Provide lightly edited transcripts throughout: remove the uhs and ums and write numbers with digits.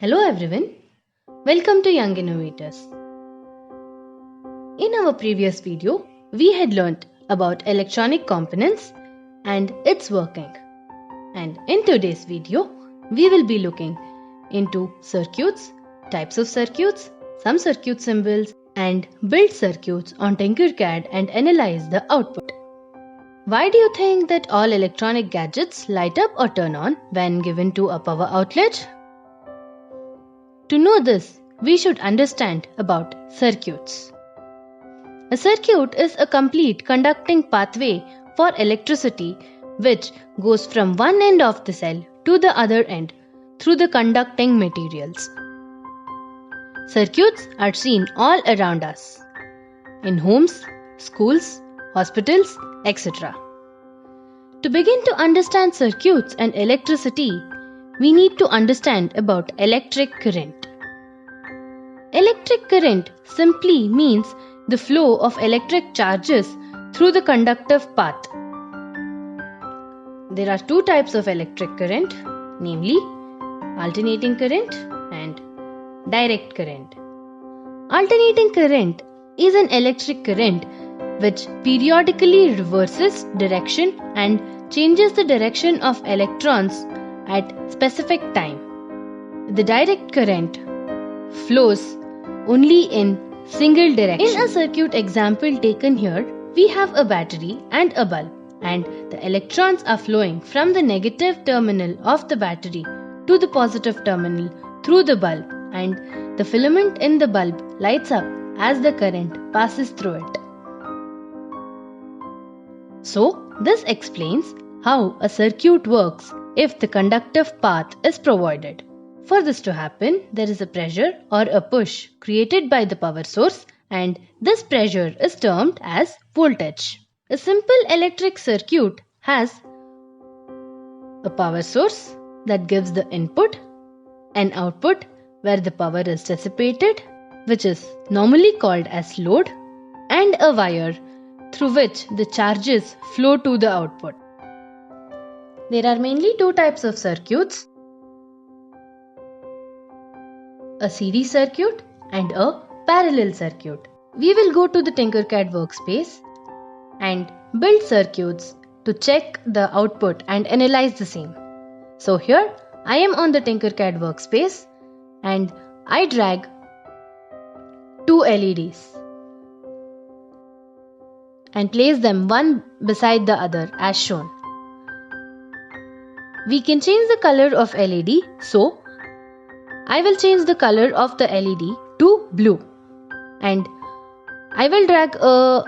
Hello everyone, welcome to Young Innovators. In our previous video, we had learnt about electronic components and its working. And in today's video, we will be looking into circuits, types of circuits, some circuit symbols, and build circuits on Tinkercad and analyze the output. Why do you think that all electronic gadgets light up or turn on when given to a power outlet? To know this, we should understand about circuits. A circuit is a complete conducting pathway for electricity which goes from one end of the cell to the other end through the conducting materials. Circuits are seen all around us, in homes, schools, hospitals, etc. To begin to understand circuits and electricity, we need to understand about electric current. Electric current simply means the flow of electric charges through the conductive path. There are two types of electric current, namely alternating current and direct current. Alternating current is an electric current which periodically reverses direction and changes the direction of electrons at specific time. The direct current flows only in single direction. In a circuit example taken here, we have a battery and a bulb, and the electrons are flowing from the negative terminal of the battery to the positive terminal through the bulb, and the filament in the bulb lights up as the current passes through it. So, this explains how a circuit works if the conductive path is provided. For this to happen, there is a pressure or a push created by the power source, and this pressure is termed as voltage. A simple electric circuit has a power source that gives the input, an output where the power is dissipated, which is normally called as load, and a wire through which the charges flow to the output. There are mainly two types of circuits, a series circuit and a parallel circuit. We will go to the Tinkercad workspace and build circuits to check the output and analyze the same. So here I am on the Tinkercad workspace and I drag two LEDs and place them one beside the other as shown. We can change the color of LED, so I will change the color of the LED to blue, and I will drag a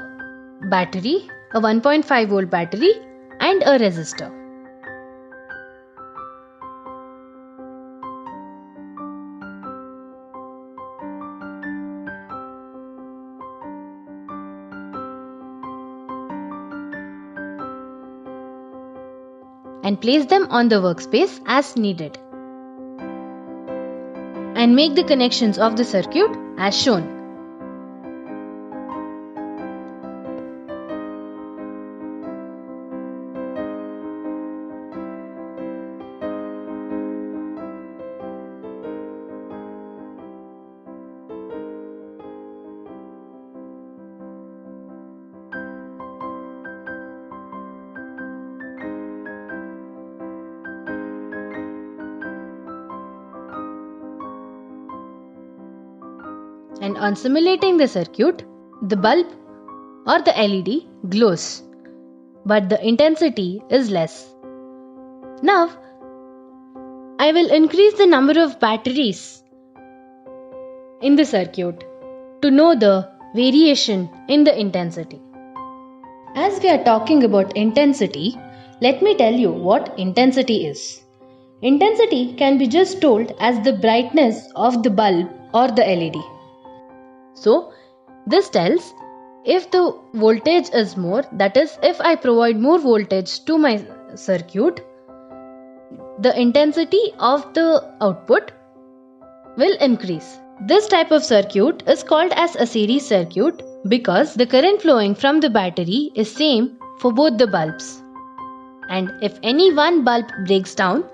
battery, a 1.5 volt battery and a resistor. And place them on the workspace as needed. And make the connections of the circuit as shown. And on simulating the circuit, the bulb or the LED glows, but the intensity is less. Now, I will increase the number of batteries in the circuit to know the variation in the intensity. As we are talking about intensity, let me tell you what intensity is. Intensity can be just told as the brightness of the bulb or the LED. So, this tells if the voltage is more, that is, if I provide more voltage to my circuit, the intensity of the output will increase. This type of circuit is called as a series circuit because the current flowing from the battery is same for both the bulbs. And if any one bulb breaks down,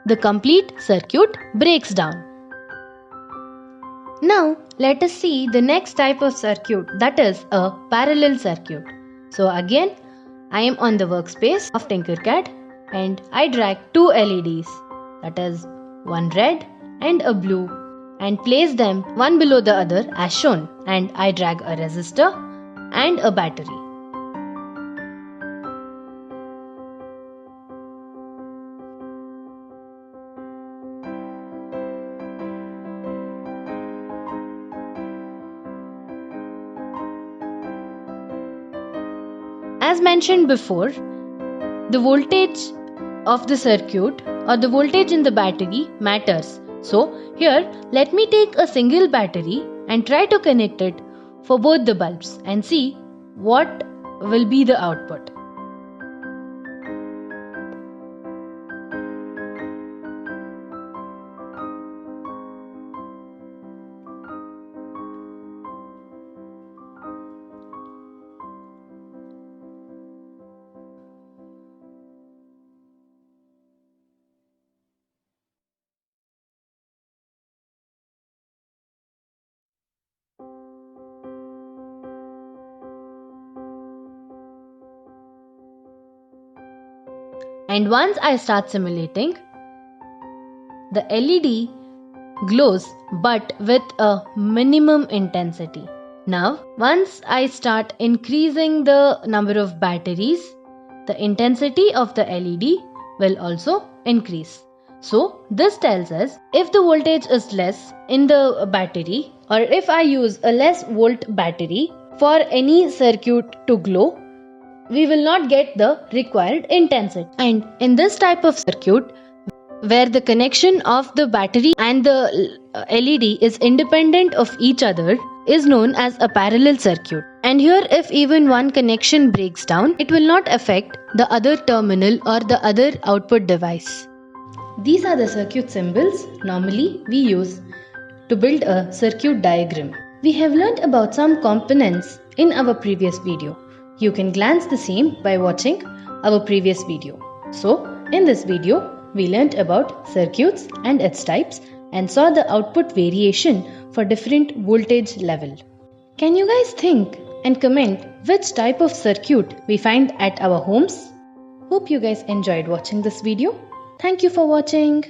the complete circuit breaks down. Now let us see the next type of circuit, that is a parallel circuit. So again, I am on the workspace of Tinkercad and I drag two LEDs, that is one red and a blue, and place them one below the other as shown, and I drag a resistor and a battery. As mentioned before, the voltage of the circuit or the voltage in the battery matters. So here let me take a single battery and try to connect it for both the bulbs and see what will be the output. And once I start simulating, the LED glows but with a minimum intensity. Now, once I start increasing the number of batteries, the intensity of the LED will also increase. So, this tells us if the voltage is less in the battery, or if I use a less volt battery for any circuit to glow, we will not get the required intensity. And in this type of circuit, where the connection of the battery and the LED is independent of each other, is known as a parallel circuit. And here, if even one connection breaks down, it will not affect the other terminal or the other output device. These are the circuit symbols normally we use to build a circuit diagram. We have learnt about some components in our previous video. You can glance the same by watching our previous video. So, in this video, we learnt about circuits and its types and saw the output variation for different voltage level. Can you guys think and comment which type of circuit we find at our homes? Hope you guys enjoyed watching this video. Thank you for watching.